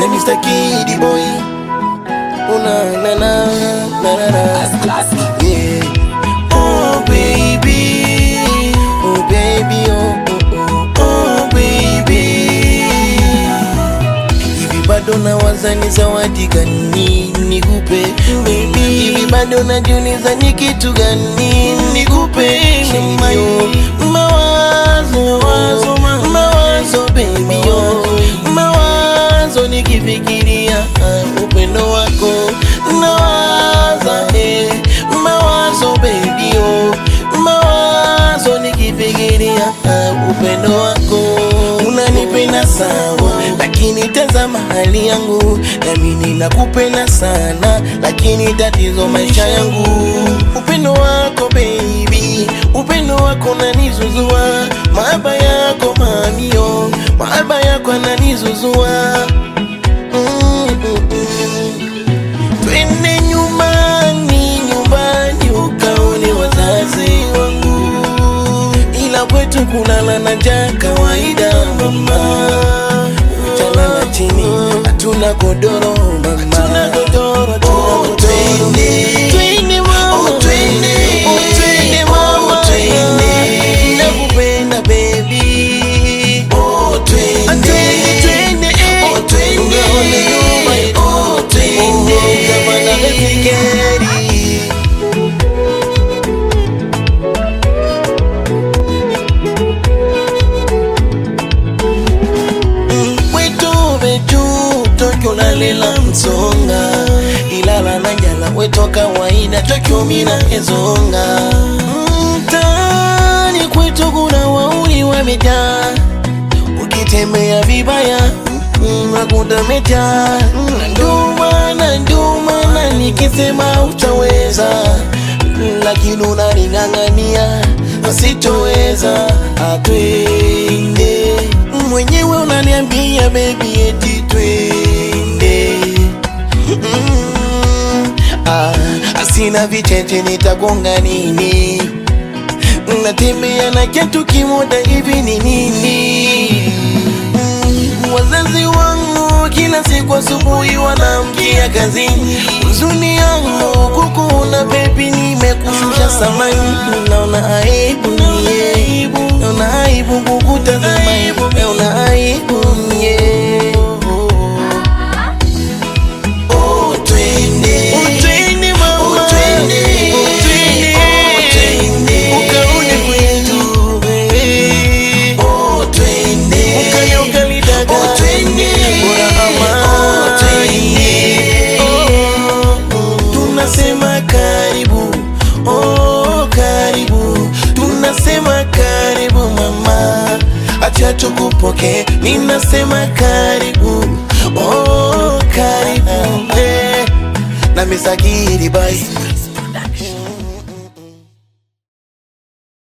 na Mr. Kid Boy. Una na na na na na. Yeah. Oh baby, oh baby, oh baby. Hivi bado nawaza ni zawadi gani nikupe baby. Hivi bado najiuliza ni kitu gani nikupe mawazo baby yo. Mawazo nikifikiria upendo wako nawaza mawazo baby yo. Mawazo nikifikiria upendo wako. Unanipenda sawa, lakini tazama hali yangu, nami ninakupenda sana, lakini tatizo maisha yangu. Upendo wako baby, upendo wako unanizuzua, mahaba yako mamio, mahaba yako ananizuzua. Twende nyumbani, nyumbani ukaone wazazi wangu, ila kwetu kulala na njaa kawaida mama. Utalala chini, hatuna godoro mama, hatuna godoro, hatuna twende mama, twende mama, twende, nakupenda baby. Twende, ungeone nyuma, twende kama na fikiri. Lela msonga ilala na njala weto kawaida Tokyo mina ezonga. Mtaani kwetu kuna wauni wamejaa, ukitembea vibaya nakuta umejaa. Ndumana nikisema utaweza, lakini unaning'ang'ania sitoweza. Atwende mwenyewe unaniambia baby eti twende. Asina vicheche nitagonga nini, natembea na kitu kimoja hivi ni nini? Wazazi wangu kila siku asubuhi wanamkia kazini, huzuni yangu kukuona baby nimekushusha samani. Naona aibu nie, naona aibu kukutazama, naona aibu nie. Tunasema karibu, oh karibu, tunasema karibu mama, acha tukupoke. Ninasema karibu, oh karibu, na Mr. Kid Boy.